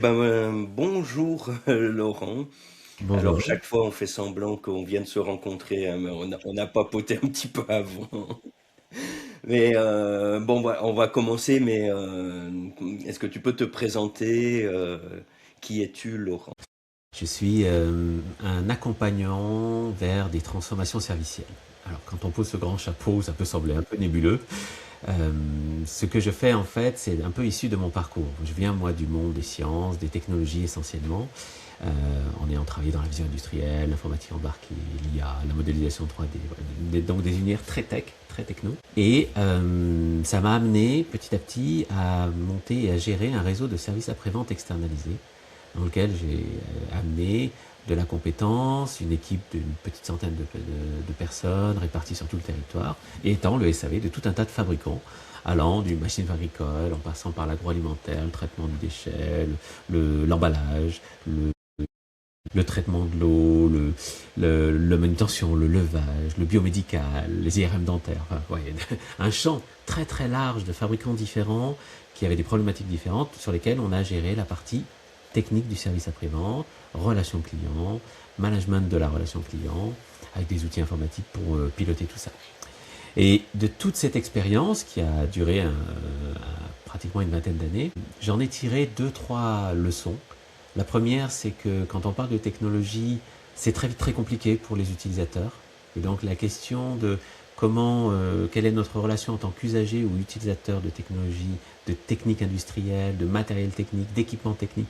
Bonjour Laurent. Alors Bonjour. chaque fois on fait semblant qu'on vient de se rencontrer, hein, mais on a papoté un petit peu avant. Mais on va commencer. Mais est-ce que tu peux te présenter? Qui es-tu, Laurent? Je suis un accompagnant vers des transformations servicielles. Alors, quand on pose ce grand chapeau, ça peut sembler un peu nébuleux. Euh, Ce que je fais, en fait, c'est un peu issu de mon parcours. Je viens, moi, du monde des sciences, des technologies essentiellement, en ayant travaillé dans la vision industrielle, l'informatique embarquée, l'IA, la modélisation 3D, voilà. Donc des univers très tech, très techno. Et ça m'a amené petit à petit à monter et à gérer un réseau de services après-vente externalisés dans lequel j'ai amené de la compétence, une équipe d'une petite centaine de personnes réparties sur tout le territoire, et étant le SAV de tout un tas de fabricants, allant du machine agricole, en passant par l'agroalimentaire, le traitement du déchet, l'emballage, le traitement de l'eau, la manutention, le levage, le biomédical, les IRM dentaires, enfin, ouais, un champ très très large de fabricants différents qui avaient des problématiques différentes sur lesquelles on a géré la partie technique du service après-vente, relation client, management de la relation client, avec des outils informatiques pour piloter tout ça. Et de toute cette expérience qui a duré pratiquement une vingtaine d'années, j'en ai tiré deux, trois leçons. La première, c'est que quand on parle de technologie, c'est très vite très compliqué pour les utilisateurs. Et donc la question de quelle est notre relation en tant qu'usager ou utilisateur de technologie, de techniques industrielles, de matériel technique, d'équipement technique,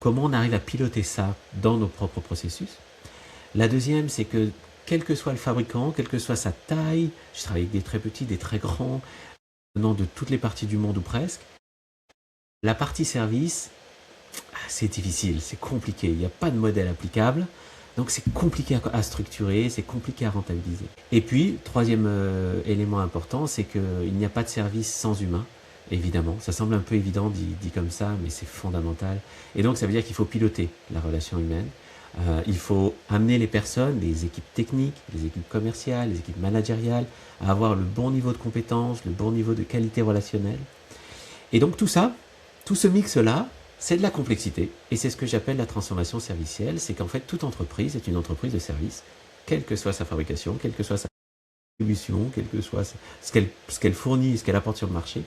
comment on arrive à piloter ça dans nos propres processus. La deuxième, c'est que quel que soit le fabricant, quelle que soit sa taille, je travaille avec des très petits, des très grands, venant de toutes les parties du monde ou presque, la partie service, c'est difficile, c'est compliqué, il n'y a pas de modèle applicable, donc c'est compliqué à structurer, c'est compliqué à rentabiliser. Et puis, troisième élément important, c'est qu'il n'y a pas de service sans humain, évidemment. Ça semble un peu évident dit comme ça, mais c'est fondamental. Et donc, ça veut dire qu'il faut piloter la relation humaine. Il faut amener les personnes, les équipes techniques, les équipes commerciales, les équipes managériales, à avoir le bon niveau de compétence, le bon niveau de qualité relationnelle. Et donc tout ça, tout ce mix-là, c'est de la complexité. Et c'est ce que j'appelle la transformation servicielle. C'est qu'en fait, toute entreprise est une entreprise de service, quelle que soit sa fabrication, quelle que soit sa distribution, quel que soit ce qu'elle fournit, ce qu'elle apporte sur le marché.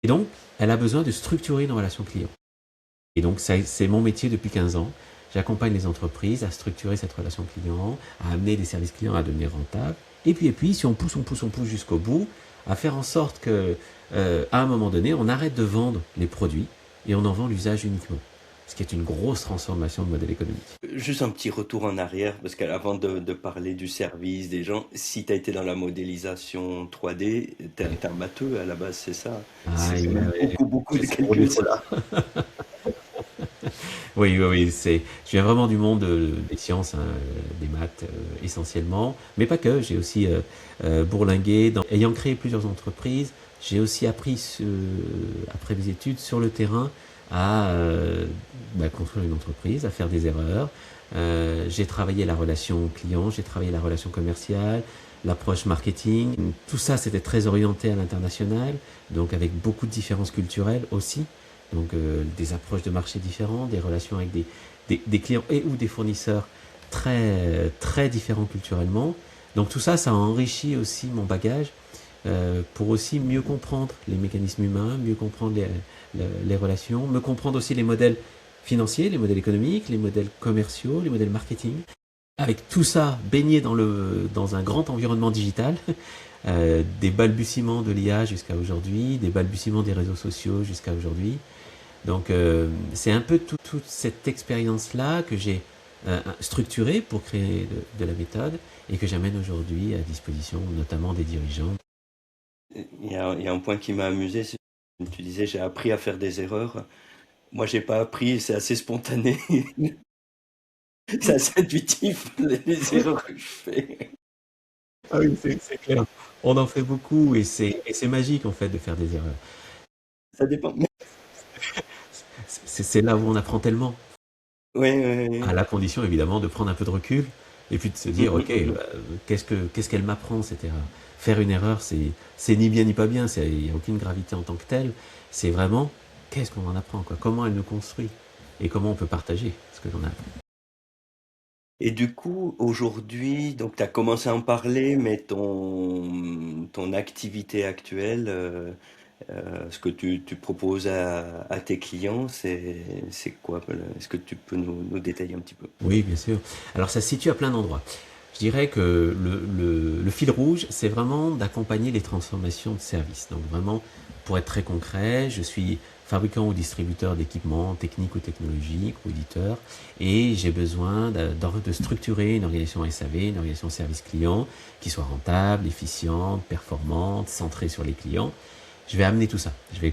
Et donc, elle a besoin de structurer une relation client. Et donc, c'est mon métier depuis 15 ans. J'accompagne les entreprises à structurer cette relation client, à amener des services clients à devenir rentables. Et puis, si on pousse jusqu'au bout, à faire en sorte que, à un moment donné, on arrête de vendre les produits et on en vend l'usage uniquement. Ce qui est une grosse transformation de modèle économique. Juste un petit retour en arrière, parce qu'avant de parler du service des gens, si tu as été dans la modélisation 3D, t'es un matheux à la base, c'est ça? Ah, C'est beaucoup j'ai de ce gros calculs. défaut-là. Oui, oui, oui, je viens vraiment du monde des sciences, hein, des maths essentiellement, mais pas que. J'ai aussi bourlingué, ayant créé plusieurs entreprises, j'ai aussi appris, après mes études, sur le terrain, à construire une entreprise, à faire des erreurs. J'ai travaillé la relation client, j'ai travaillé la relation commerciale, l'approche marketing. Tout ça, c'était très orienté à l'international, donc avec beaucoup de différences culturelles aussi. Donc des approches de marché différentes, des relations avec des clients et ou des fournisseurs très, très différents culturellement. Donc tout ça, ça a enrichi aussi mon bagage pour aussi mieux comprendre les mécanismes humains, mieux comprendre les relations, me comprendre aussi les modèles financiers, les modèles économiques, les modèles commerciaux, les modèles marketing. Avec tout ça baigné dans un grand environnement digital, des balbutiements de l'IA jusqu'à aujourd'hui, des balbutiements des réseaux sociaux jusqu'à aujourd'hui. Donc c'est un peu toute cette expérience-là que j'ai structurée pour créer de la méthode et que j'amène aujourd'hui à disposition notamment des dirigeants. Il y a un point qui m'a amusé, c'est que tu disais j'ai appris à faire des erreurs. Moi, j'ai pas appris, c'est assez spontané, c'est assez intuitif, les erreurs que je fais. Ah oui, c'est clair. On en fait beaucoup et c'est magique en fait de faire des erreurs. Ça dépend. C'est là où on apprend tellement, Oui, oui, à oui. la condition évidemment de prendre un peu de recul et puis de se dire ok, qu'est-ce qu'elle m'apprend cette erreur. Faire une erreur, c'est ni bien ni pas bien, il n'y a aucune gravité en tant que telle. C'est vraiment qu'est-ce qu'on en apprend, quoi? Comment elle nous construit et comment on peut partager ce que l'on a appris. Et du coup, aujourd'hui, donc tu as commencé à en parler, mais ton activité actuelle, ce que tu proposes à tes clients, c'est quoi? Est-ce que tu peux nous détailler un petit peu? Oui, bien sûr. Alors ça se situe à plein d'endroits. Je dirais que le fil rouge, c'est vraiment d'accompagner les transformations de services. Donc vraiment, pour être très concret, je suis fabricant ou distributeur d'équipements techniques ou technologiques ou éditeur, et j'ai besoin de structurer une organisation SAV, une organisation service client, qui soit rentable, efficiente, performante, centrée sur les clients. Je vais amener tout ça. Je vais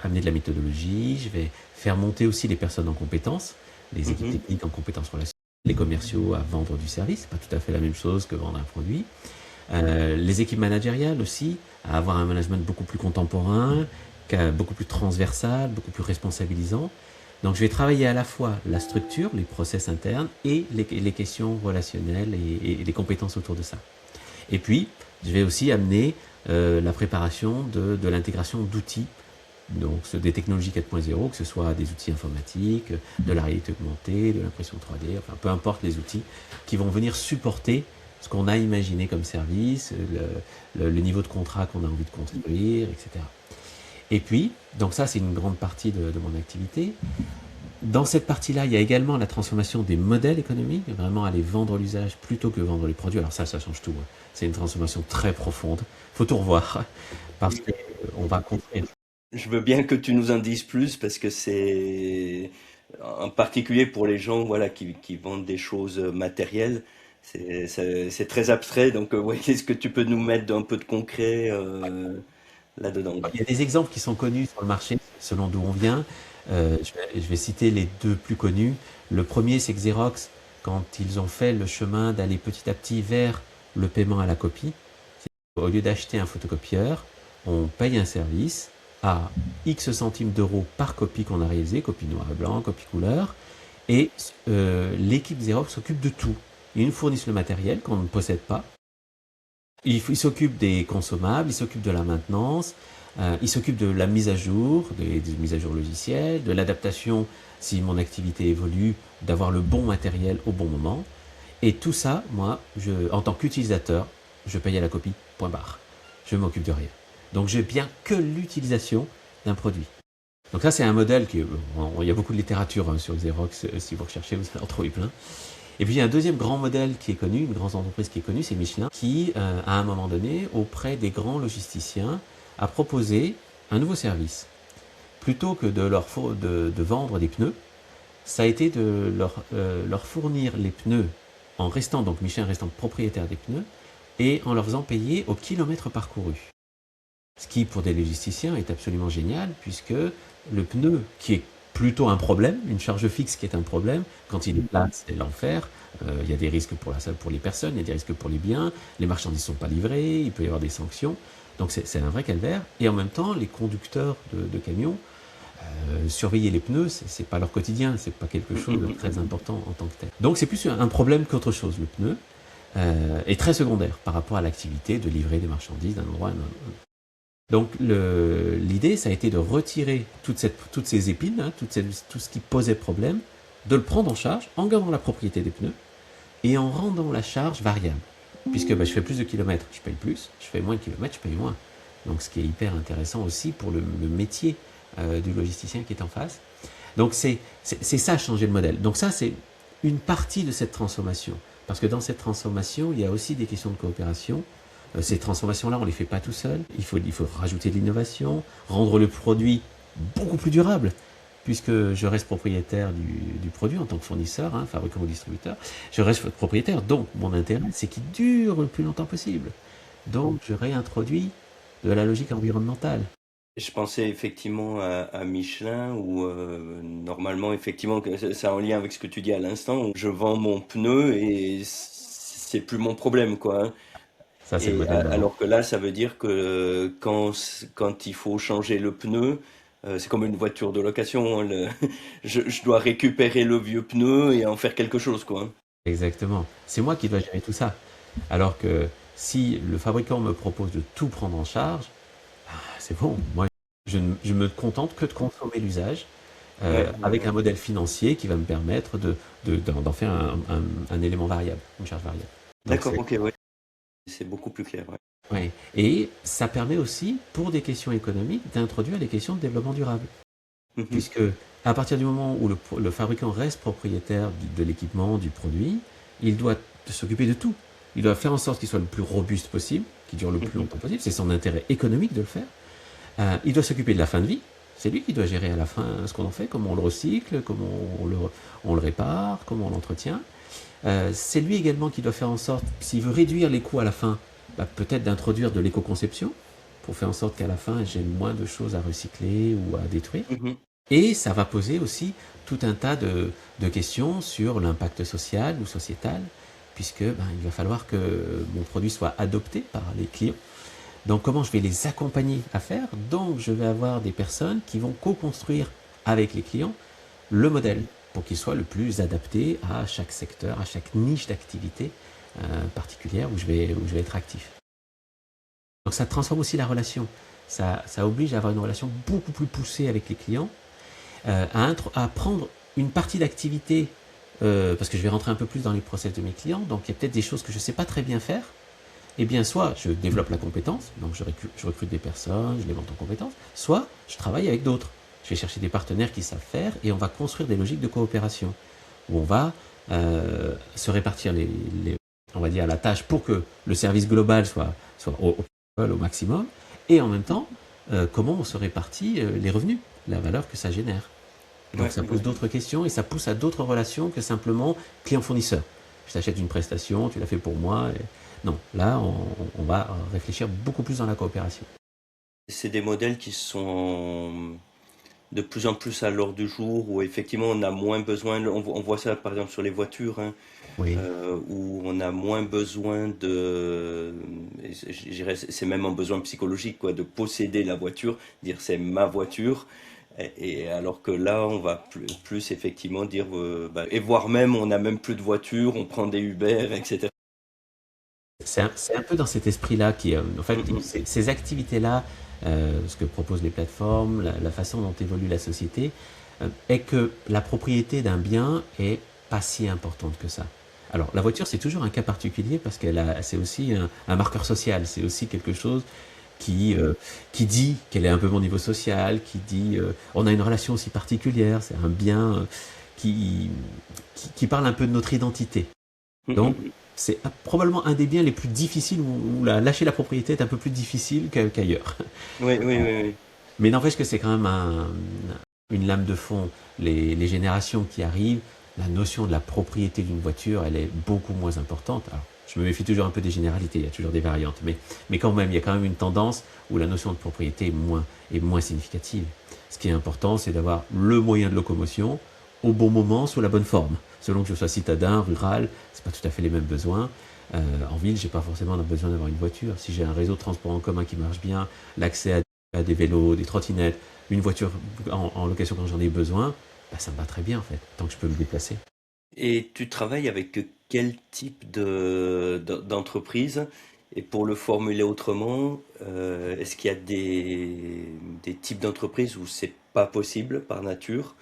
amener de la méthodologie, je vais faire monter aussi les personnes en compétences, les équipes Mhm. techniques en compétences relationnelles, les commerciaux à vendre du service, c'est pas tout à fait la même chose que vendre un produit. Les équipes managériales aussi, à avoir un management beaucoup plus contemporain, beaucoup plus transversal, beaucoup plus responsabilisant. Donc je vais travailler à la fois la structure, les process internes et les questions relationnelles et les compétences autour de ça. Et puis, je vais aussi amener la préparation de l'intégration d'outils, donc des technologies 4.0, que ce soit des outils informatiques, de la réalité augmentée, de l'impression 3D, enfin peu importe les outils qui vont venir supporter ce qu'on a imaginé comme service, le niveau de contrat qu'on a envie de construire, etc. Et puis, donc ça c'est une grande partie de mon activité. Dans cette partie-là, il y a également la transformation des modèles économiques, vraiment aller vendre l'usage plutôt que vendre les produits. Alors ça change tout, hein. C'est une transformation très profonde. Faut tout revoir parce que on va construire. Je veux bien que tu nous en dises plus parce que c'est en particulier pour les gens voilà, qui vendent des choses matérielles, c'est très abstrait. Donc, ouais, est-ce que tu peux nous mettre un peu de concret là-dedans? Il y a des exemples qui sont connus sur le marché selon d'où on vient. Je vais citer les deux plus connus. Le premier, c'est Xerox, quand ils ont fait le chemin d'aller petit à petit vers le paiement à la copie. Au lieu d'acheter un photocopieur, on paye un service à X centimes d'euros par copie qu'on a réalisée, copie noir et blanc, copie couleur, et l'équipe Xerox s'occupe de tout. Ils nous fournissent le matériel qu'on ne possède pas. Ils s'occupent des consommables, ils s'occupent de la maintenance, ils s'occupent de la mise à jour, des mises à jour logicielles, de l'adaptation si mon activité évolue, d'avoir le bon matériel au bon moment. Et tout ça, moi, en tant qu'utilisateur, je paye à la copie, point barre. Je ne m'occupe de rien. Donc j'ai bien que l'utilisation d'un produit. Donc ça, c'est un modèle il y a beaucoup de littérature hein, sur Xerox, si vous recherchez, vous allez en trouver plein. Et puis il y a un deuxième grand modèle qui est connu, une grande entreprise qui est connue, c'est Michelin, qui, à un moment donné, auprès des grands logisticiens, a proposé un nouveau service. Plutôt que de vendre des pneus, ça a été de leur fournir les pneus en restant, donc Michelin restant propriétaire des pneus, et en leur faisant payer au kilomètre parcouru. Ce qui, pour des logisticiens, est absolument génial, puisque le pneu, qui est plutôt un problème, une charge fixe qui est un problème, quand il est plat, c'est l'enfer. Il y a des risques pour les personnes, il y a des risques pour les biens, les marchandises ne sont pas livrées, il peut y avoir des sanctions. Donc c'est un vrai calvaire. Et en même temps, les conducteurs de camions, surveiller les pneus, c'est pas leur quotidien, c'est pas quelque chose de très important en tant que tel. Donc c'est plus un problème qu'autre chose, le pneu, est très secondaire par rapport à l'activité de livrer des marchandises d'un endroit à un autre. Donc l'idée, ça a été de retirer toutes ces épines, hein, tout ce qui posait problème, de le prendre en charge en gardant la propriété des pneus et en rendant la charge variable. Puisque je fais plus de kilomètres, je paye plus, je fais moins de kilomètres, je paye moins. Donc ce qui est hyper intéressant aussi pour le métier du logisticien qui est en face. Donc c'est ça, changer le modèle. Donc ça, c'est une partie de cette transformation. Parce que dans cette transformation, il y a aussi des questions de coopération. Ces transformations-là, on ne les fait pas tout seul. Il faut rajouter de l'innovation, rendre le produit beaucoup plus durable, puisque je reste propriétaire du produit en tant que fournisseur, hein, fabricant ou distributeur. Je reste propriétaire, donc mon intérêt, c'est qu'il dure le plus longtemps possible. Donc je réintroduis de la logique environnementale. Je pensais effectivement à Michelin où normalement effectivement que c'est en lien avec ce que tu dis à l'instant. Où je vends mon pneu et c'est plus mon problème quoi, hein. Ça, c'est le modèle d'avant. Alors que là, ça veut dire que quand il faut changer le pneu, c'est comme une voiture de location, hein, je dois récupérer le vieux pneu et en faire quelque chose quoi, hein. Exactement. C'est moi qui dois gérer tout ça. Alors que si le fabricant me propose de tout prendre en charge, c'est bon. Moi, Je me contente que de consommer l'usage Ouais, ouais, avec un ouais. modèle financier qui va me permettre d'en faire un élément variable, une charge variable. Donc D'accord, ok, ouais. C'est beaucoup plus clair, ouais. ouais. Et ça permet aussi, pour des questions économiques, d'introduire les questions de développement durable. Mhm, Puisque à partir du moment où le fabricant reste propriétaire de l'équipement, du produit, il doit s'occuper de tout. Il doit faire en sorte qu'il soit le plus robuste possible, qu'il dure le plus mhm, longtemps possible. C'est son intérêt économique de le faire. Il doit s'occuper de la fin de vie. C'est lui qui doit gérer à la fin ce qu'on en fait, comment on le recycle, comment on le répare, comment on l'entretient. C'est lui également qui doit faire en sorte, s'il veut réduire les coûts à la fin, bah, peut-être d'introduire de l'éco-conception pour faire en sorte qu'à la fin, j'ai moins de choses à recycler ou à détruire. mhm. Et ça va poser aussi tout un tas de questions sur l'impact social ou sociétal, puisque ben, il va falloir que mon produit soit adopté par les clients. Donc comment je vais les accompagner à faire? Donc je vais avoir des personnes qui vont co-construire avec les clients le modèle pour qu'il soit le plus adapté à chaque secteur, à chaque niche d'activité particulière où je vais être actif. Donc ça transforme aussi la relation. Ça oblige à avoir une relation beaucoup plus poussée avec les clients, à prendre une partie d'activité, parce que je vais rentrer un peu plus dans les process de mes clients, donc il y a peut-être des choses que je ne sais pas très bien faire. Eh bien, soit je développe la compétence, donc je recrute des personnes, je les monte en compétences, soit je travaille avec d'autres. Je vais chercher des partenaires qui savent faire et on va construire des logiques de coopération où on va se répartir on va dire, la tâche pour que le service global soit au maximum et en même temps, comment on se répartit les revenus, la valeur que ça génère. Donc Ouais, ça pose ouais. d'autres questions et ça pousse à d'autres relations que simplement client-fournisseur. Je t'achète une prestation, tu l'as fait pour moi. Non, là, on va réfléchir beaucoup plus dans la coopération. C'est des modèles qui sont de plus en plus à l'ordre du jour, où effectivement on a moins besoin, on voit ça par exemple sur les voitures, hein, Oui. où on a moins besoin je dirais, c'est même un besoin psychologique, quoi, de posséder la voiture, dire c'est ma voiture, et alors que là on va plus effectivement dire, et voire même on n'a même plus de voiture, on prend des Uber, etc. C'est un peu dans cet esprit-là qui, en fait, Mm, ces activités-là, ce que proposent les plateformes, la façon dont évolue la société, est que la propriété d'un bien est pas si importante que ça. Alors, la voiture, c'est toujours un cas particulier parce c'est aussi un marqueur social. C'est aussi quelque chose qui dit quel est un peu mon niveau social, qui dit on a une relation aussi particulière, c'est un bien qui, qui parle un peu de notre identité. mm, Donc, mm. c'est probablement un des biens les plus difficiles où lâcher la propriété est un peu plus difficile qu'ailleurs. Oui, oui, oui, oui. Mais n'empêche que c'est quand même une lame de fond. Les générations qui arrivent, la notion de la propriété d'une voiture, elle est beaucoup moins importante. Alors, je me méfie toujours un peu des généralités, il y a toujours des variantes, mais quand même, il y a quand même une tendance où la notion de propriété est moins significative. Ce qui est important, c'est d'avoir le moyen de locomotion au bon moment, sous la bonne forme. Selon que je sois citadin, rural, c'est pas tout à fait les mêmes besoins. En ville, j'ai pas forcément besoin d'avoir une voiture. Si j'ai un réseau de transport en commun qui marche bien, l'accès à des vélos, des trottinettes, une voiture en location quand j'en ai besoin, bah, ça me va très bien en fait, tant que je peux me déplacer. Et tu travailles avec quel type d'entreprise? Et pour le formuler autrement, est-ce qu'il y a des types d'entreprises où c'est pas possible par nature?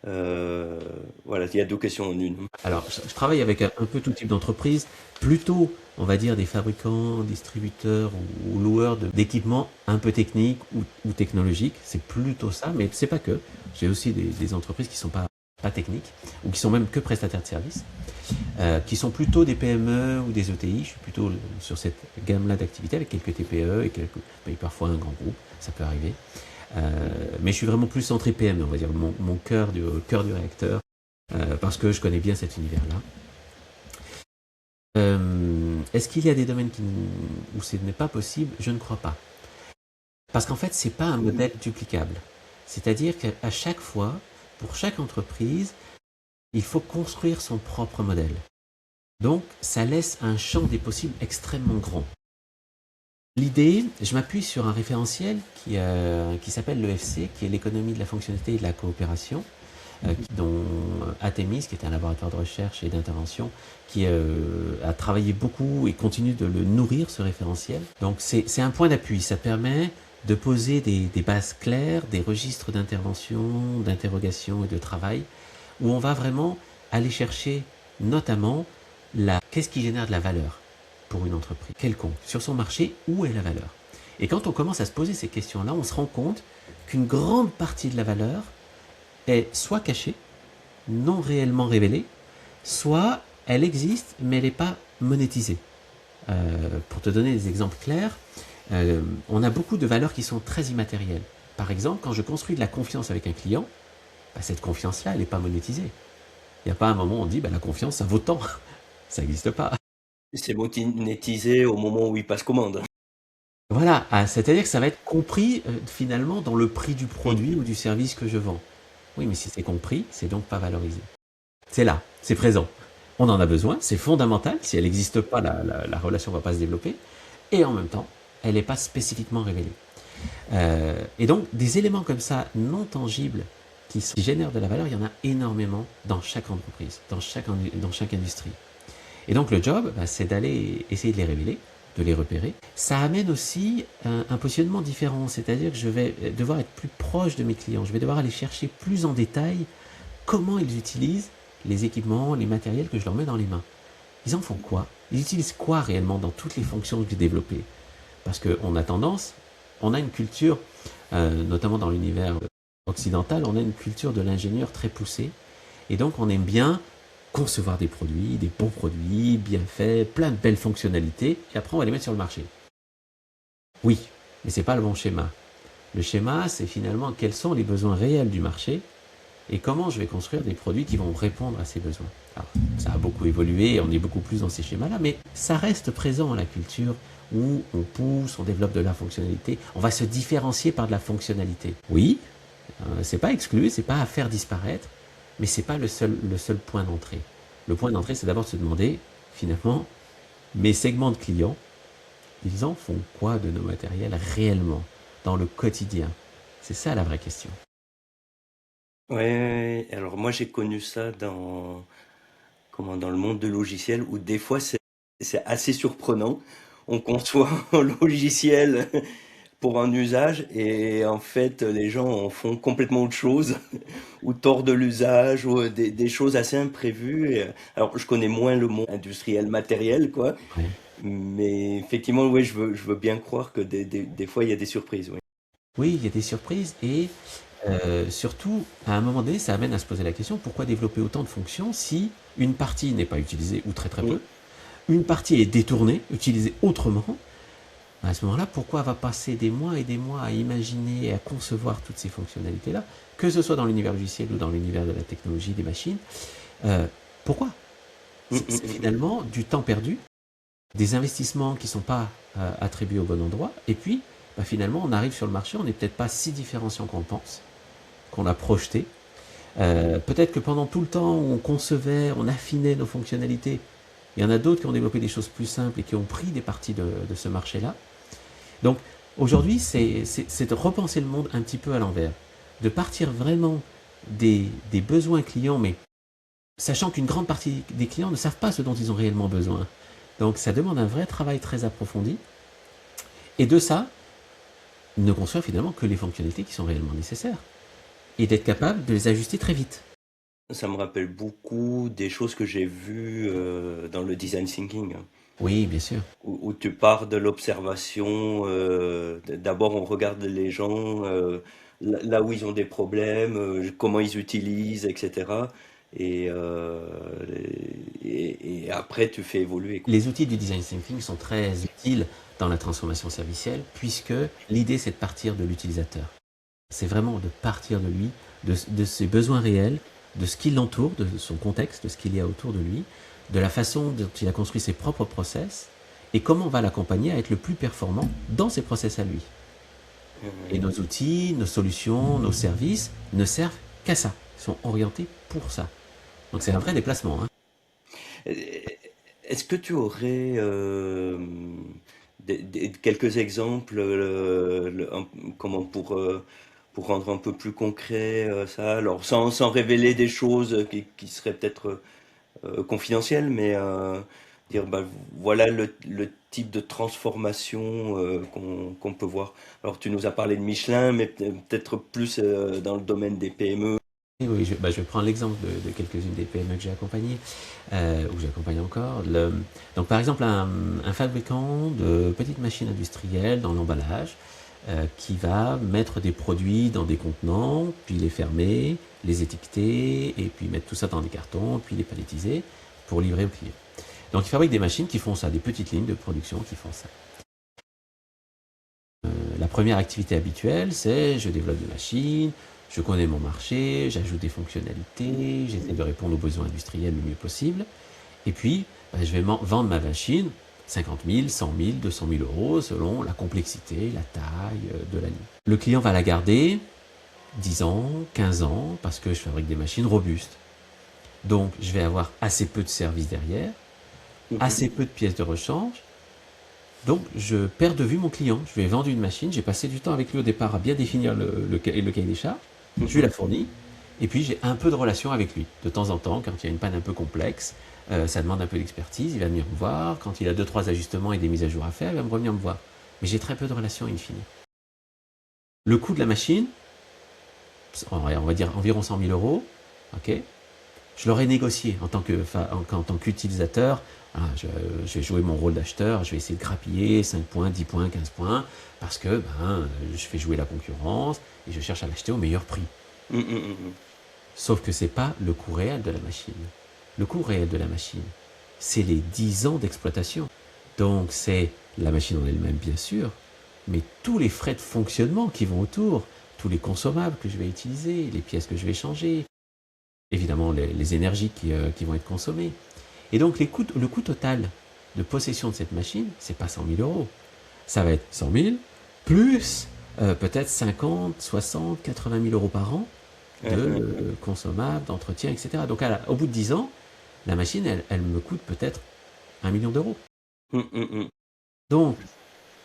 Euh, voilà, il y a deux questions en une. Alors, je travaille avec un peu tout type d'entreprise, plutôt, on va dire, des fabricants, distributeurs ou loueurs d'équipements un peu techniques ou technologiques. C'est plutôt ça, mais c'est pas que. J'ai aussi des entreprises qui sont pas techniques ou qui sont même que prestataires de services, qui sont plutôt des PME ou des ETI. Je suis plutôt sur cette gamme-là d'activités avec quelques TPE et parfois un grand groupe, ça peut arriver. Mais je suis vraiment plus centré PME, on va dire, mon cœur du réacteur, parce que je connais bien cet univers-là. Est-ce qu'il y a des domaines où ce n'est pas possible? Je ne crois pas. Parce qu'en fait, c'est pas un modèle duplicable. C'est-à-dire qu'à chaque fois, pour chaque entreprise, il faut construire son propre modèle. Donc, ça laisse un champ des possibles extrêmement grand. L'idée, je m'appuie sur un référentiel qui s'appelle l'EFC, qui est l'économie de la fonctionnalité et de la coopération, dont Atemis, qui est un laboratoire de recherche et d'intervention, qui a travaillé beaucoup et continue de le nourrir, ce référentiel. Donc c'est un point d'appui, ça permet de poser des bases claires, des registres d'intervention, d'interrogation et de travail, où on va vraiment aller chercher notamment qu'est-ce qui génère de la valeur pour une entreprise quelconque, sur son marché, où est la valeur. Et quand on commence à se poser ces questions-là, on se rend compte qu'une grande partie de la valeur est soit cachée, non réellement révélée, soit elle existe, mais elle n'est pas monétisée. Pour te donner des exemples clairs, on a beaucoup de valeurs qui sont très immatérielles. Par exemple, quand je construis de la confiance avec un client, bah, cette confiance-là, elle n'est pas monétisée. Il n'y a pas un moment où on dit bah, la confiance, ça vaut tant. Ça n'existe pas. C'est monétisé au moment où il passe commande. Voilà, c'est-à-dire que ça va être compris finalement dans le prix du Mm. produit ou du service que je vends. Oui, mais si c'est compris, c'est donc pas valorisé. C'est là, c'est présent. On en a besoin, c'est fondamental. Si elle n'existe pas, la relation ne va pas se développer. Et en même temps, elle n'est pas spécifiquement révélée. Et donc, des éléments comme ça, non tangibles, qui génèrent de la valeur, il y en a énormément dans chaque entreprise, dans chaque industrie. Et donc, le job, bah, c'est d'aller essayer de les révéler, de les repérer. Ça amène aussi un positionnement différent, c'est-à-dire que je vais devoir être plus proche de mes clients. Je vais devoir aller chercher plus en détail comment ils utilisent les équipements, les matériels que je leur mets dans les mains. Ils en font quoi? Ils utilisent quoi réellement dans toutes les fonctions que j'ai développées? Parce qu'on a tendance, on a une culture, notamment dans l'univers occidental, on a une culture de l'ingénieur très poussée. Et donc on aime bien concevoir des produits, des bons produits, bien faits, plein de belles fonctionnalités, et après on va les mettre sur le marché. Oui, mais ce n'est pas le bon schéma. Le schéma, c'est finalement quels sont les besoins réels du marché et comment je vais construire des produits qui vont répondre à ces besoins. Alors, ça a beaucoup évolué, on est beaucoup plus dans ces schémas-là, mais ça reste présent dans la culture où on pousse, on développe de la fonctionnalité, on va se différencier par de la fonctionnalité. Oui, c'est pas exclu, c'est pas à faire disparaître, mais c'est pas le seul point d'entrée. Le point d'entrée, c'est d'abord de se demander, finalement, mes segments de clients, ils en font quoi de nos matériels réellement, dans le quotidien? C'est ça la vraie question. Ouais, ouais, ouais. Alors moi j'ai connu ça dans le monde de logiciels où des fois c'est assez surprenant. On conçoit un logiciel pour un usage et en fait les gens en font complètement autre chose ou tordent de l'usage ou des choses assez imprévues. Alors je connais moins le monde industriel matériel quoi, Ouais. mais effectivement oui je veux bien croire que des fois il y a des surprises. Oui. Oui, il y a des surprises et surtout, à un moment donné, ça amène à se poser la question, pourquoi développer autant de fonctions si une partie n'est pas utilisée ou très très Mm. peu, une partie est détournée, utilisée autrement? À ce moment-là, pourquoi va passer des mois et des mois à imaginer et à concevoir toutes ces fonctionnalités-là, que ce soit dans l'univers logiciel ou dans l'univers de la technologie, des machines? Euh, Pourquoi? Mm, C'est mm, mm. finalement du temps perdu, des investissements qui ne sont pas attribués au bon endroit, et puis bah, finalement on arrive sur le marché, on n'est peut-être pas si différenciant qu'on pense, qu'on a projeté. Peut-être que pendant tout le temps où on concevait, on affinait nos fonctionnalités, il y en a d'autres qui ont développé des choses plus simples et qui ont pris des parties de ce marché-là. Donc aujourd'hui, c'est de repenser le monde un petit peu à l'envers, de partir vraiment des besoins clients, mais sachant qu'une grande partie des clients ne savent pas ce dont ils ont réellement besoin. Donc ça demande un vrai travail très approfondi. Et de ça, ne construire finalement que les fonctionnalités qui sont réellement nécessaires. Et d'être capable de les ajuster très vite. Ça me rappelle beaucoup des choses que j'ai vues dans le design thinking, hein, Oui, bien sûr. où tu pars de l'observation. D'abord, on regarde les gens, là où ils ont des problèmes, comment ils utilisent, etc. Et, euh, et après, tu fais évoluer, quoi. Les outils du design thinking sont très utiles dans la transformation servicielle puisque l'idée c'est de partir de l'utilisateur. C'est vraiment de partir de lui, de ses besoins réels, de ce qui l'entoure, de son contexte, de ce qu'il y a autour de lui, de la façon dont il a construit ses propres process et comment on va l'accompagner à être le plus performant dans ses process à lui. Et nos outils, nos solutions, nos services ne servent qu'à ça. Ils sont orientés pour ça. Donc c'est un vrai déplacement, hein. Euh, Est-ce que tu aurais quelques exemples comment pour rendre un peu plus concret ça, alors sans révéler des choses qui seraient peut-être confidentielles, mais Dire, bah, voilà le type de transformation qu'on peut voir. Alors, tu nous as parlé de Michelin, mais peut-être plus dans le domaine des PME. Oui, oui, je prends l'exemple de quelques-unes des PME que j'ai accompagnées, ou que j'accompagne encore. Donc, par exemple, un fabricant de petites machines industrielles dans l'emballage, qui va mettre des produits dans des contenants, puis les fermer, les étiqueter, et puis mettre tout ça dans des cartons, puis les palettiser pour livrer au client. Donc, ils fabriquent des machines qui font ça, des petites lignes de production qui font ça. La première activité habituelle, c'est je développe des machines, je connais mon marché, j'ajoute des fonctionnalités, j'essaie de répondre aux besoins industriels le mieux possible. Et puis, je vais vendre ma machine 50 000, 100 000, 200 000 euros selon la complexité, la taille de la ligne. Le client va la garder 10 ans, 15 ans, parce que je fabrique des machines robustes. Donc, je vais avoir assez peu de services derrière, assez peu de pièces de rechange. Donc, je perds de vue mon client. Je vais vendre une machine, j'ai passé du temps avec lui au départ à bien définir le cahier des charges, je lui la fournis, et puis j'ai un peu de relation avec lui. De temps en temps, quand il y a une panne un peu complexe, ça demande un peu d'expertise, il va venir me voir. Quand il a 2-3 ajustements et des mises à jour à faire, il va revenir me voir. Mais j'ai très peu de relation in fine. Le coût de la machine, on va dire environ 100 000 euros, ok. Je l'aurais négocié en tant qu'utilisateur. Voilà, je vais jouer mon rôle d'acheteur, je vais essayer de grappiller 5 points, 10 points, 15 points, parce que je fais jouer la concurrence et je cherche à l'acheter au meilleur prix. Sauf que ce n'est pas le coût réel de la machine. Le coût réel de la machine, c'est les 10 ans d'exploitation. Donc c'est la machine en elle-même, bien sûr, mais tous les frais de fonctionnement qui vont autour, tous les consommables que je vais utiliser, les pièces que je vais changer, évidemment les énergies qui vont être consommées. Et donc le coût total de possession de cette machine, c'est pas 100 000 euros. Ça va être 100 000 plus peut-être 50, 60, 80 000 euros par an de consommables, d'entretien, etc. Donc au bout de 10 ans, la machine, elle me coûte peut-être 1 million d'euros. Donc,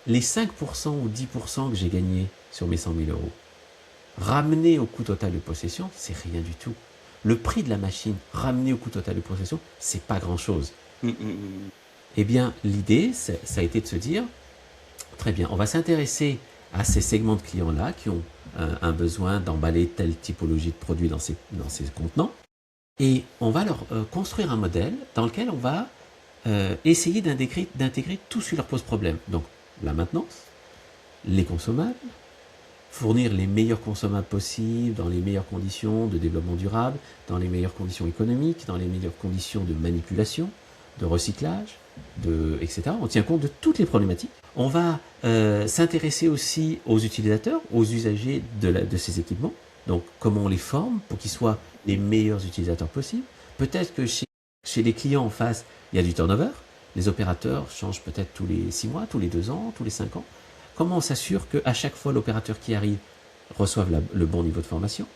les 5% ou 10% que j'ai gagné sur mes 100 000 euros, ramené au coût total de possession, c'est rien du tout. Le prix de la machine ramené au coût total de possession, c'est pas grand-chose. Eh bien, l'idée, ça a été de se dire, très bien, on va s'intéresser à ces segments de clients-là qui ont un besoin d'emballer telle typologie de produits dans ces contenants, et on va leur construire un modèle dans lequel on va essayer d'intégrer tout ce qui leur pose problème. Donc, la maintenance, les consommables, fournir les meilleurs consommables possibles dans les meilleures conditions de développement durable, dans les meilleures conditions économiques, dans les meilleures conditions de manipulation, de recyclage, etc. On tient compte de toutes les problématiques. On va s'intéresser aussi aux utilisateurs, aux usagers de ces équipements. Donc, comment on les forme pour qu'ils soient les meilleurs utilisateurs possibles. Peut-être que chez les clients en face, il y a du turnover. Les opérateurs changent peut-être tous les 6 mois, tous les 2 ans, tous les 5 ans. Comment on s'assure qu'à chaque fois, l'opérateur qui arrive reçoive le bon niveau de formation?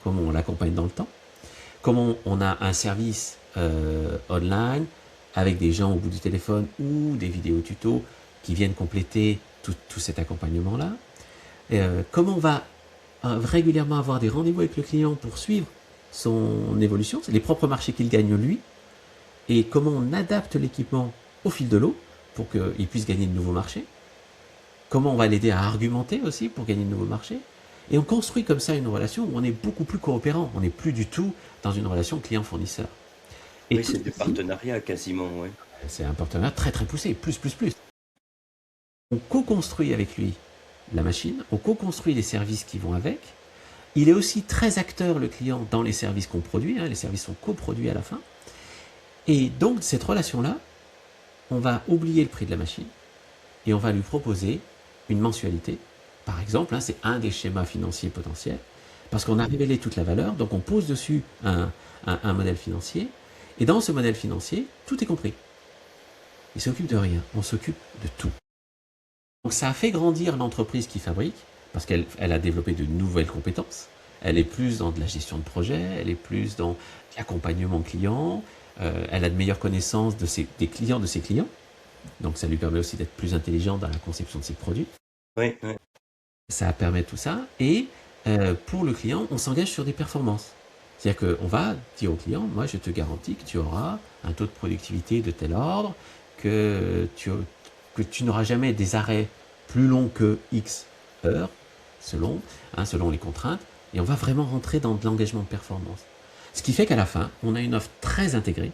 Comment on l'accompagne dans le temps? Comment on a un service online avec des gens au bout du téléphone ou des vidéos tutos qui viennent compléter tout cet accompagnement-là? Comment on va régulièrement avoir des rendez-vous avec le client pour suivre son évolution, c'est les propres marchés qu'il gagne lui, et comment on adapte l'équipement au fil de l'eau pour qu'il puisse gagner de nouveaux marchés. Comment on va l'aider à argumenter aussi pour gagner de nouveaux marchés. Et on construit comme ça une relation où on est beaucoup plus coopérant. On n'est plus du tout dans une relation client-fournisseur. Oui, c'est des partenariats quasiment, ouais. C'est un partenariat très très poussé, plus. On co-construit avec lui la machine, on co-construit les services qui vont avec. Il est aussi très acteur, le client, dans les services qu'on produit. Les services sont coproduits à la fin. Et donc, cette relation-là, on va oublier le prix de la machine et on va lui proposer une mensualité. Par exemple, c'est un des schémas financiers potentiels, parce qu'on a révélé toute la valeur, donc on pose dessus un modèle financier, et dans ce modèle financier, tout est compris. Il ne s'occupe de rien, on s'occupe de tout. Donc ça a fait grandir l'entreprise qui fabrique, parce qu'elle a développé de nouvelles compétences. Elle est plus dans de la gestion de projet, elle est plus dans l'accompagnement client, elle a de meilleures connaissances des clients de ses clients. Donc ça lui permet aussi d'être plus intelligent dans la conception de ses produits. Oui. Ça permet tout ça. Et pour le client, on s'engage sur des performances. C'est-à-dire qu'on va dire au client, moi je te garantis que tu auras un taux de productivité de tel ordre, que tu n'auras jamais des arrêts plus longs que X heures, selon les contraintes, et on va vraiment rentrer dans de l'engagement de performance. Ce qui fait qu'à la fin, on a une offre très intégrée,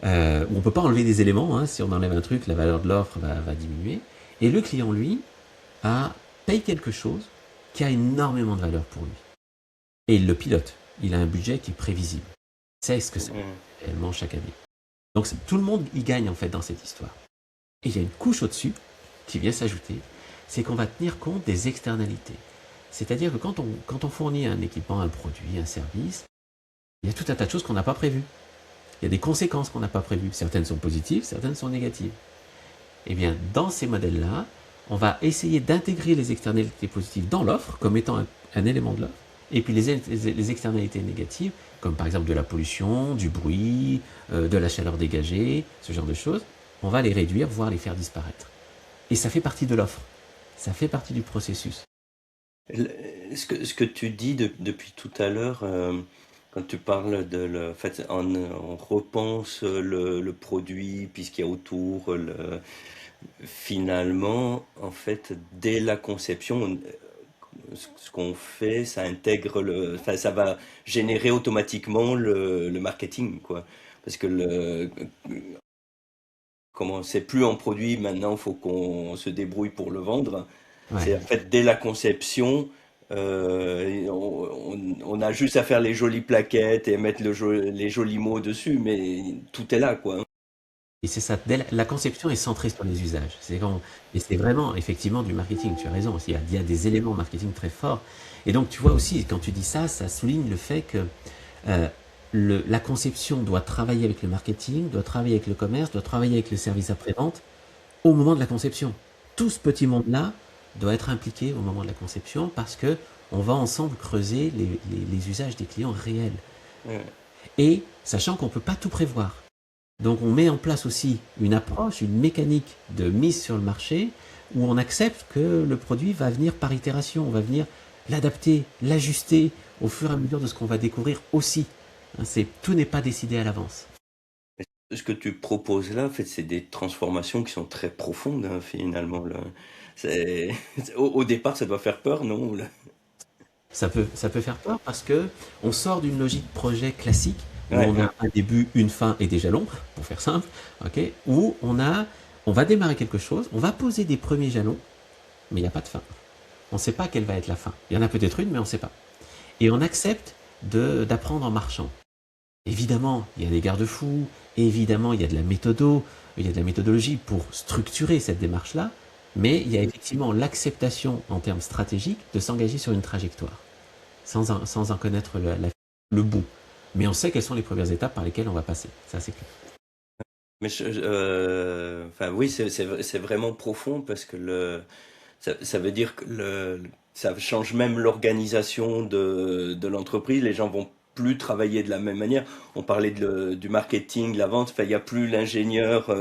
où on ne peut pas enlever des éléments, hein. Si on enlève un truc, la valeur de l'offre va diminuer, et le client, lui, paye quelque chose qui a énormément de valeur pour lui. Et il le pilote. Il a un budget qui est prévisible. Il sait ce que ça fait réellement chaque année. Donc tout le monde y gagne en fait dans cette histoire. Et il y a une couche au-dessus qui vient s'ajouter, c'est qu'on va tenir compte des externalités. C'est-à-dire que quand on fournit un équipement, un produit, un service, il y a tout un tas de choses qu'on n'a pas prévues. Il y a des conséquences qu'on n'a pas prévues. Certaines sont positives, certaines sont négatives. Eh bien, dans ces modèles-là, on va essayer d'intégrer les externalités positives dans l'offre comme étant un élément de l'offre. Et puis les externalités négatives, comme par exemple de la pollution, du bruit, de la chaleur dégagée, ce genre de choses, on va les réduire, voire les faire disparaître. Et ça fait partie de l'offre. Ça fait partie du processus. Ce que tu dis depuis tout à l'heure, quand tu parles en fait, on repense le produit, puis ce qu'il y a autour, finalement, en fait, dès la conception, ce qu'on fait, ça intègre enfin, ça va générer automatiquement le marketing, quoi. Parce que comment, c'est plus un produit, maintenant, il faut qu'on se débrouille pour le vendre. Ouais. C'est en fait dès la conception, on a juste à faire les jolies plaquettes et mettre les jolis mots dessus, mais tout est là, quoi. Et c'est ça, la conception est centrée sur les usages. Et c'est vraiment effectivement du marketing, tu as raison. Il y a des éléments marketing très forts. Et donc tu vois aussi, quand tu dis ça, ça souligne le fait que euh, la conception doit travailler avec le marketing, doit travailler avec le commerce, doit travailler avec le service après-vente au moment de la conception. Tout ce petit monde-là doit être impliqué au moment de la conception parce que on va ensemble creuser les usages des clients réels. Ouais. Et sachant qu'on ne peut pas tout prévoir. Donc on met en place aussi une approche, une mécanique de mise sur le marché où on accepte que le produit va venir par itération, on va venir l'adapter, l'ajuster au fur et à mesure de ce qu'on va découvrir aussi. Tout n'est pas décidé à l'avance. Ce que tu proposes là, en fait, c'est des transformations qui sont très profondes, hein, finalement, là. C'est, au départ, ça doit faire peur, non? Là. Ça peut faire peur parce que on sort d'une logique projet classique où Ouais, on a un début, une fin et des jalons, pour faire simple, ok, où on va démarrer quelque chose, on va poser des premiers jalons, mais il n'y a pas de fin. On ne sait pas quelle va être la fin. Il y en a peut-être une, mais on ne sait pas. Et on accepte d'apprendre en marchant. Évidemment, il y a des garde-fous, évidemment, il y a de la méthodologie pour structurer cette démarche-là, mais il y a effectivement l'acceptation en termes stratégiques de s'engager sur une trajectoire, sans en connaître le bout. Mais on sait quelles sont les premières étapes par lesquelles on va passer. Ça, c'est clair. mais enfin, oui, c'est vraiment profond parce que ça veut dire que ça change même l'organisation de l'entreprise. Les gens vont plus travailler de la même manière. On parlait du marketing, de la vente. Enfin, il n'y a plus l'ingénieur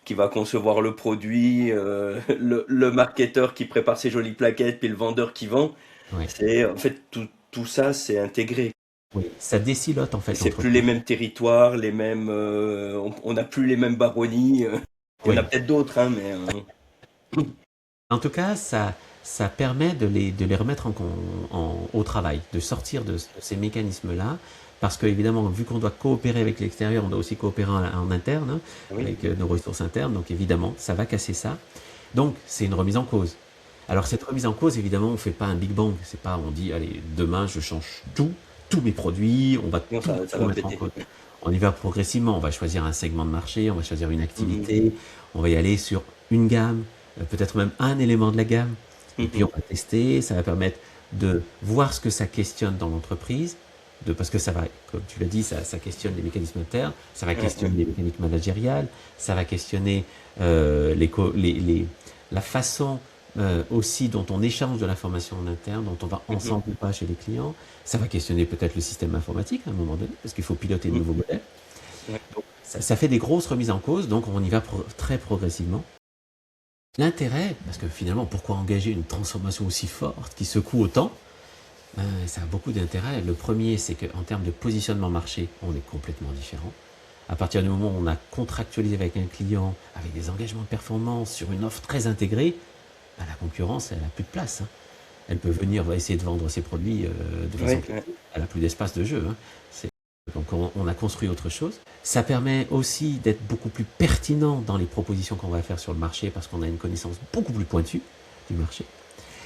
qui va concevoir le produit, le marketeur qui prépare ses jolies plaquettes, puis le vendeur qui vend. Ouais. C'est en fait tout ça, c'est intégré. Oui. Ça décilote en Et fait c'est plus les l'entreprise. mêmes territoires, on n'a plus les mêmes baronnies. Il y en a Oui. peut-être d'autres, hein, mais En tout cas, ça permet de les remettre au travail, de sortir de ces mécanismes-là, parce qu'évidemment, vu qu'on doit coopérer avec l'extérieur, on doit aussi coopérer en interne, hein, oui. avec nos ressources internes, donc évidemment, ça va casser ça. Donc, c'est une remise en cause. Alors, cette remise en cause, évidemment, on ne fait pas un Big Bang, c'est pas on dit, allez, demain, je change tout, tous mes produits, on va Non, tout ça va remettre en péter. cause. On y va progressivement, on va choisir un segment de marché, on va choisir une Mhm. activité, on va y aller sur une gamme, peut-être même un élément de la gamme, et puis on Mhm. va tester, ça va permettre de voir ce que ça questionne dans l'entreprise, parce que ça va, comme tu l'as dit, ça questionne les mécanismes internes, ça va Ouais, ouais. questionner les mécaniques managériales, ça va questionner la façon aussi dont on échange de l'information en interne, dont on va Mhm. ensemble ou pas chez les clients, ça va questionner peut-être le système informatique à un moment donné, parce qu'il faut piloter de nouveaux Mhm. modèles. Ouais. Donc, ça fait des grosses remises en cause, donc on y va très progressivement. L'intérêt, parce que finalement, pourquoi engager une transformation aussi forte qui secoue autant? Ça a beaucoup d'intérêt. Le premier, c'est qu'en termes de positionnement marché, on est complètement différent. À partir du moment où on a contractualisé avec un client, avec des engagements de performance sur une offre très intégrée, la concurrence, elle n'a plus de place, hein. Elle peut venir, va essayer de vendre ses produits de façon Ouais, classique. Elle n'a plus d'espace de jeu, hein. Donc on a construit autre chose. Ça permet aussi d'être beaucoup plus pertinent dans les propositions qu'on va faire sur le marché parce qu'on a une connaissance beaucoup plus pointue du marché.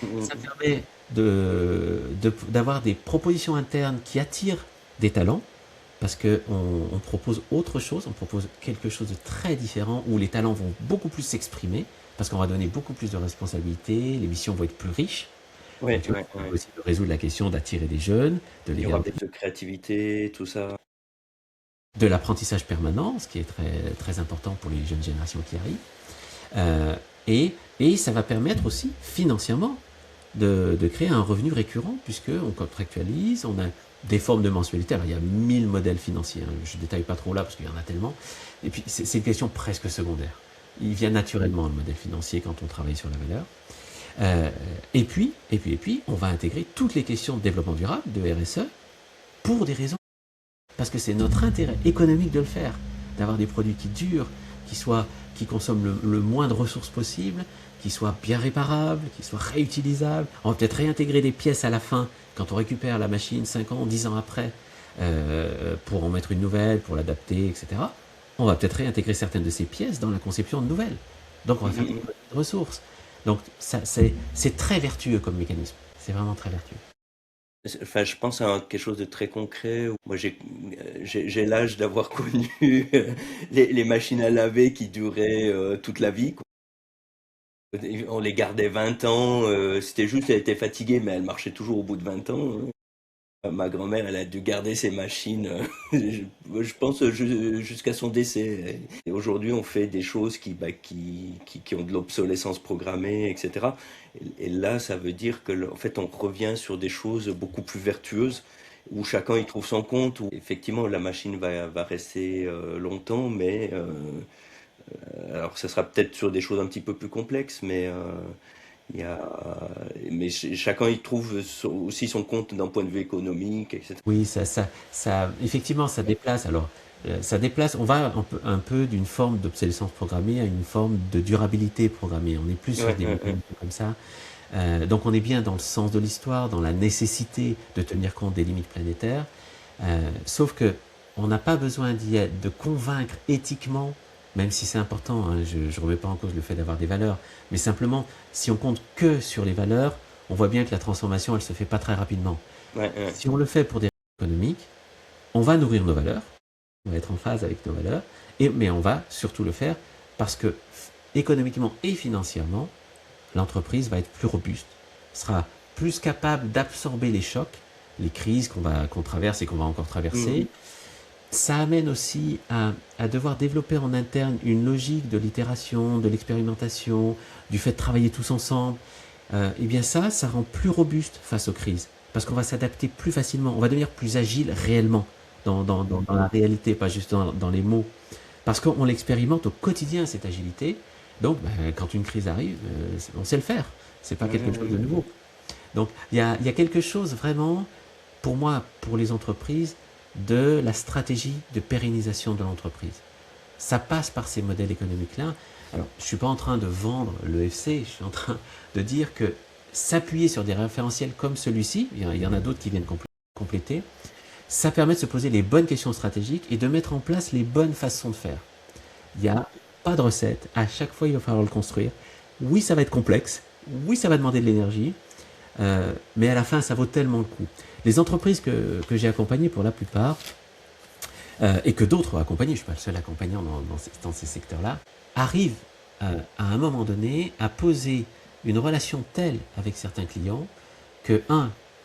mm, Ça permet d'avoir des propositions internes qui attirent des talents parce qu'on propose autre chose, on propose quelque chose de très différent où les talents vont beaucoup plus s'exprimer parce qu'on va donner beaucoup plus de responsabilités, les missions vont être plus riches. Donc, ouais, tu vois, ouais, on ouais. peut aussi résoudre la question d'attirer des jeunes, de Il les y aura garder, plus de créativité, tout ça. de l'apprentissage permanent, ce qui est très, très important pour les jeunes générations qui arrivent. Euh, et ça va permettre aussi financièrement de créer un revenu récurrent puisqu'on contractualise, on a des formes de mensualité. Alors il y a 1000 modèles financiers, hein, je ne détaille pas trop là parce qu'il y en a tellement. Et puis c'est une question presque secondaire. Il vient naturellement le modèle financier quand on travaille sur la valeur. Et puis, on va intégrer toutes les questions de développement durable, de RSE, pour des raisons. Parce que c'est notre intérêt économique de le faire, d'avoir des produits qui durent, qui consomment le moins de ressources possible, qui soient bien réparables, qui soient réutilisables. On va peut-être réintégrer des pièces à la fin, quand on récupère la machine 5 ans, 10 ans après, pour en mettre une nouvelle, pour l'adapter, etc. On va peut-être réintégrer certaines de ces pièces dans la conception de nouvelles. Donc on va Mm, faire des mm, mm. ressources. Donc c'est très vertueux comme mécanisme. C'est vraiment très vertueux. Enfin, je pense à quelque chose de très concret. Moi, j'ai l'âge d'avoir connu les machines à laver qui duraient toute la vie, quoi. On les gardait 20 ans. C'était juste, elle était fatiguée, mais elle marchait toujours au bout de 20 ans, hein. Ma grand-mère, elle a dû garder ses machines, je pense, jusqu'à son décès. Et aujourd'hui, on fait des choses qui ont de l'obsolescence programmée, etc. Et là, ça veut dire que, en fait, on revient sur des choses beaucoup plus vertueuses, où chacun y trouve son compte, où effectivement, la machine va rester longtemps, mais alors, ça sera peut-être sur des choses un petit peu plus complexes, mais il y a, chacun y trouve aussi son compte d'un point de vue économique, etc. Oui, effectivement, ça déplace. Alors, ça déplace. On va un peu d'une forme d'obsolescence programmée à une forme de durabilité programmée. On n'est plus sur Ouais, des ouais, ouais. mécanismes comme ça. Donc, on est bien dans le sens de l'histoire, dans la nécessité de tenir compte des limites planétaires. Sauf que on n'a pas besoin de convaincre éthiquement, même si c'est important, hein, je ne remets pas en cause le fait d'avoir des valeurs, mais simplement, si on compte que sur les valeurs, on voit bien que la transformation, elle se fait pas très rapidement. Ouais, ouais. Si on le fait pour des raisons économiques, on va nourrir nos valeurs, on va être en phase avec nos valeurs, mais on va surtout le faire parce que économiquement et financièrement, l'entreprise va être plus robuste, sera plus capable d'absorber les chocs, les crises qu'on traverse et qu'on va encore traverser. Mhm. Ça amène aussi à devoir développer en interne une logique de l'itération, de l'expérimentation, du fait de travailler tous ensemble. Et bien ça rend plus robuste face aux crises. Parce qu'on va s'adapter plus facilement, on va devenir plus agile réellement, dans la réalité, pas juste dans les mots. Parce qu'on l'expérimente au quotidien, cette agilité. Donc, quand une crise arrive, on sait le faire. C'est pas quelque chose de nouveau. Donc, il y a quelque chose vraiment, pour moi, pour les entreprises, de la stratégie de pérennisation de l'entreprise. Ça passe par ces modèles économiques-là. Alors, je ne suis pas en train de vendre l'EFC, je suis en train de dire que s'appuyer sur des référentiels comme celui-ci, il y en a d'autres qui viennent compléter, ça permet de se poser les bonnes questions stratégiques et de mettre en place les bonnes façons de faire. Il n'y a pas de recette, à chaque fois il va falloir le construire. Oui, ça va être complexe, oui, ça va demander de l'énergie, mais à la fin, ça vaut tellement le coup. Les entreprises que j'ai accompagnées pour la plupart, et que d'autres ont accompagné, je ne suis pas le seul accompagnant dans ces secteurs-là, arrivent à un moment donné à poser une relation telle avec certains clients que,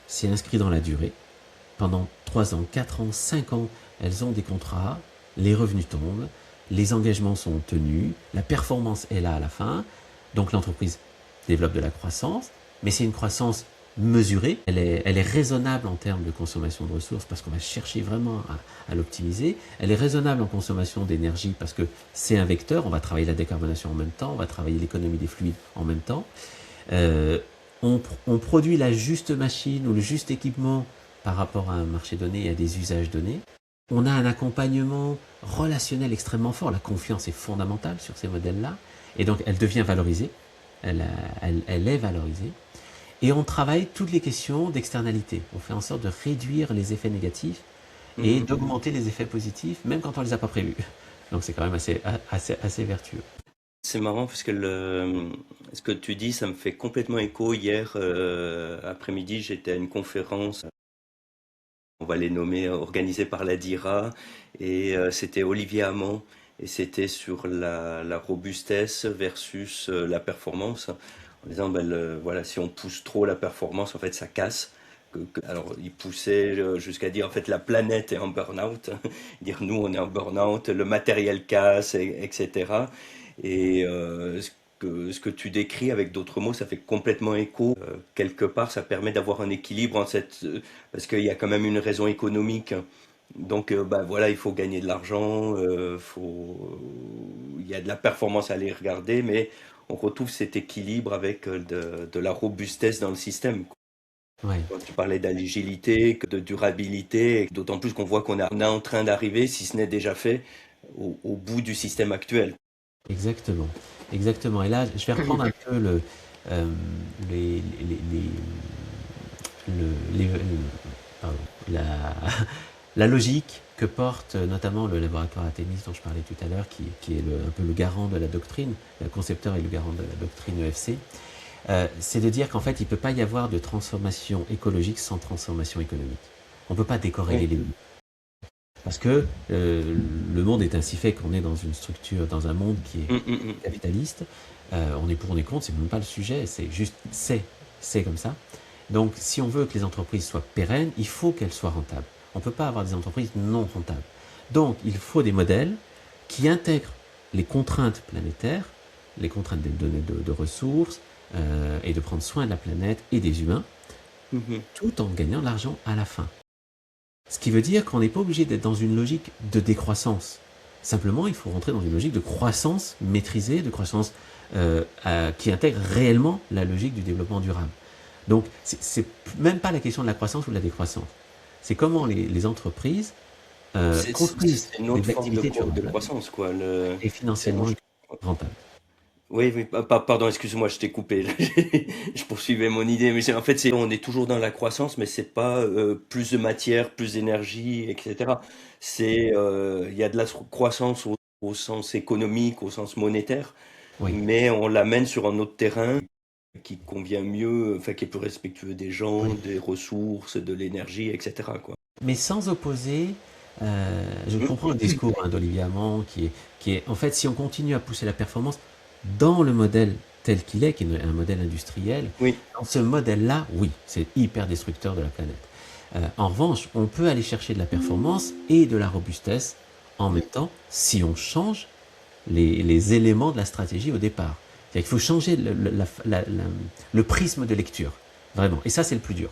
c'est inscrit dans la durée. Pendant 3 ans, 4 ans, 5 ans, elles ont des contrats, les revenus tombent, les engagements sont tenus, la performance est là à la fin, donc l'entreprise développe de la croissance, mais c'est une croissance mesurée, elle est raisonnable en termes de consommation de ressources parce qu'on va chercher vraiment à l'optimiser, elle est raisonnable en consommation d'énergie parce que c'est un vecteur, on va travailler la décarbonation en même temps, on va travailler l'économie des fluides en même temps, on produit la juste machine ou le juste équipement par rapport à un marché donné et à des usages donnés. On a un accompagnement relationnel extrêmement fort. La confiance est fondamentale sur ces modèles-là. Et donc, elle devient valorisée. Elle est valorisée. Et on travaille toutes les questions d'externalité. On fait en sorte de réduire les effets négatifs et Mhm. d'augmenter les effets positifs, même quand on ne les a pas prévus. Donc, c'est quand même assez vertueux. C'est marrant parce que ce que tu dis, ça me fait complètement écho. Hier après-midi, j'étais à une conférence, on va les nommer, organisée par la DIRA, et c'était Olivier Hamon, et c'était sur la robustesse versus la performance, en disant, ben, voilà, si on pousse trop la performance, en fait, ça casse. Alors, il poussait jusqu'à dire, en fait, la planète est en burn-out, dire, nous, on est en burn-out, le matériel casse, etc. Et ce que tu décris avec d'autres mots, ça fait complètement écho. Quelque part, ça permet d'avoir un équilibre en parce qu'il y a quand même une raison économique. Donc, bah, voilà, il faut gagner de l'argent, il y a de la performance à aller regarder, mais on retrouve cet équilibre avec de la robustesse dans le système. Ouais, Quand tu parlais d'agilité, de durabilité, d'autant plus qu'on voit qu'on est en train d'arriver, si ce n'est déjà fait, au bout du système actuel. exactement. Exactement. Et là, je vais reprendre un peu euh, les, pardon, la logique que porte notamment le laboratoire Artemis dont je parlais tout à l'heure, qui est un peu le garant de la doctrine, le concepteur et le garant de la doctrine EFC, c'est de dire qu'en fait, il ne peut pas y avoir de transformation écologique sans transformation économique. On ne peut pas décorréler Oui. les deux. Parce que le monde est ainsi fait qu'on est dans une structure, dans un monde qui est Mm, mm, mm. capitaliste. On est pour, on est contre, c'est même pas le sujet, c'est juste, c'est comme ça. Donc, si on veut que les entreprises soient pérennes, il faut qu'elles soient rentables. On ne peut pas avoir des entreprises non rentables. Donc, il faut des modèles qui intègrent les contraintes planétaires, les contraintes des données de ressources, et de prendre soin de la planète et des humains, Mhm. tout en gagnant de l'argent à la fin. Ce qui veut dire qu'on n'est pas obligé d'être dans une logique de décroissance. Simplement, il faut rentrer dans une logique de croissance maîtrisée, de croissance qui intègre réellement la logique du développement durable. Donc, c'est même pas la question de la croissance ou de la décroissance. C'est comment les entreprises construisent C'est une autre des forme activités de durables croissance, quoi. et C'est- moi, financièrement je- rentables. Oui, oui, pardon, excuse-moi, je t'ai coupé. Je poursuivais mon idée, mais en fait, on est toujours dans la croissance, mais c'est pas plus de matière, plus d'énergie, etc. Il y a de la croissance au sens économique, au sens monétaire, Oui. mais on l'amène sur un autre terrain qui convient mieux, enfin, qui est plus respectueux des gens, Oui. des ressources, de l'énergie, etc., quoi. Mais sans opposer, je comprends le discours d'Olivier Hamon qui est, en fait, si on continue à pousser la performance dans le modèle tel qu'il est, qui est un modèle industriel, Oui. dans ce modèle-là, oui, c'est hyper destructeur de la planète. En revanche, on peut aller chercher de la performance et de la robustesse en même temps si on change les éléments de la stratégie au départ. C'est-à-dire qu'il faut changer le prisme de lecture, vraiment. Et ça, c'est le plus dur.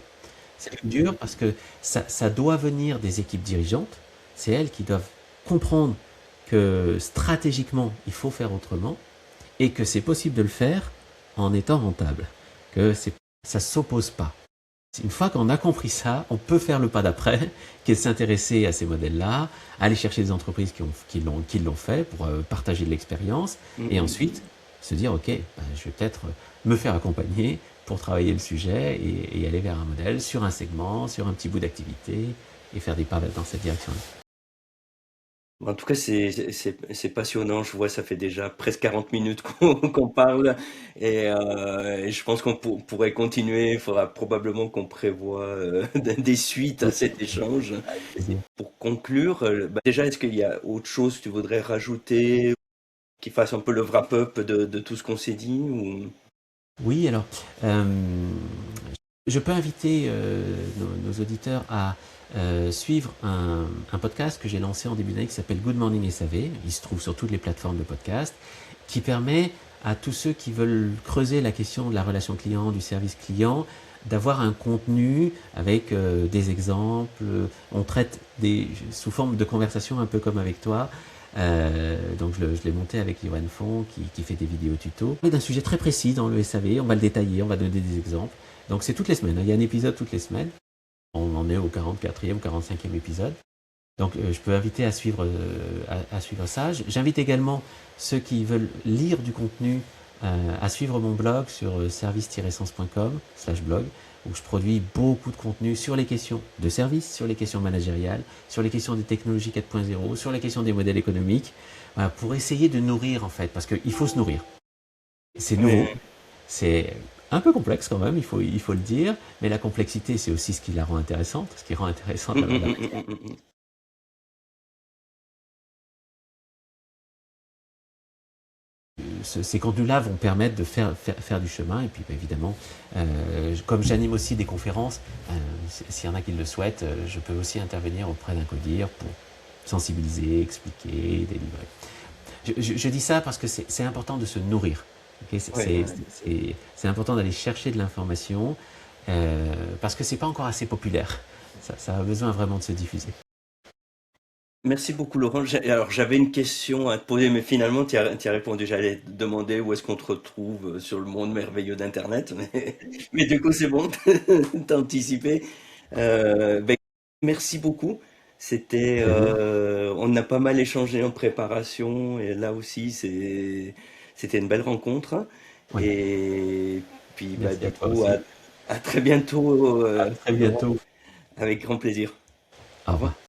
C'est le plus dur parce que ça doit venir des équipes dirigeantes. C'est elles qui doivent comprendre que stratégiquement, il faut faire autrement et que c'est possible de le faire en étant rentable. Que ça ne s'oppose pas. Une fois qu'on a compris ça, on peut faire le pas d'après, qui est de s'intéresser à ces modèles-là, aller chercher des entreprises qui l'ont fait pour partager de l'expérience, et ensuite se dire, ok, ben, je vais peut-être me faire accompagner pour travailler le sujet et aller vers un modèle sur un segment, sur un petit bout d'activité, et faire des pas dans cette direction-là. En tout cas, c'est passionnant. Je vois, ça fait déjà presque 40 minutes qu'on parle et je pense qu'on pourrait continuer. Il faudra probablement qu'on prévoie des suites à Ok, cet échange. avec plaisir. Pour conclure, bah, déjà, est-ce qu'il y a autre chose que tu voudrais rajouter qui fasse un peu le wrap-up de tout ce qu'on s'est dit ou... Oui, alors, euh, je peux inviter nos auditeurs à suivre un podcast que j'ai lancé en début d'année qui s'appelle Good Morning SAV. Il se trouve sur toutes les plateformes de podcast, qui permet à tous ceux qui veulent creuser la question de la relation client, du service client, d'avoir un contenu avec des exemples. On traite sous forme de conversation, un peu comme avec toi, Donc je l'ai monté avec Johan Font qui fait des vidéos tutos. On est d'un sujet très précis dans le SAV, on va le détailler, on va donner des exemples. Donc c'est toutes les semaines, hein. Il y a un épisode toutes les semaines. On en est au 44e, 45e épisode. Donc je peux inviter à suivre ça. J'invite également ceux qui veulent lire du contenu à suivre mon blog sur service-sens.com/blog, où je produis beaucoup de contenu sur les questions de service, sur les questions managériales, sur les questions des technologies 4.0, sur les questions des modèles économiques, voilà, pour essayer de nourrir en fait, parce qu'il faut se nourrir. C'est nouveau, Mais, c'est un peu complexe quand même, il faut le dire, mais la complexité c'est aussi ce qui la rend intéressante, ce qui rend intéressante hum, alors hum, la hum, hum, hum, hum. ces contenus-là vont permettre de faire du chemin. Et puis bah, évidemment, comme j'anime aussi des conférences, s'il y en a qui le souhaitent, je peux aussi intervenir auprès d'un codir pour sensibiliser, expliquer, délivrer. Je dis ça parce que c'est important de se nourrir. Okay, Ouais, ouais. c'est important d'aller chercher de l'information parce que c'est pas encore assez populaire. Ça a besoin vraiment de se diffuser. Merci beaucoup Laurent. Alors j'avais une question à te poser, mais finalement tu as répondu. J'allais te demander où est-ce qu'on te retrouve sur le monde merveilleux d'Internet, mais du coup c'est bon, t'as anticipé. Ben, merci beaucoup. Plaisir. On a pas mal échangé en préparation et là aussi c'était une belle rencontre. Oui, Et puis bah, merci à du toi coup aussi. à très bientôt À très Laurent, bientôt. avec grand plaisir. Au Au revoir. revoir.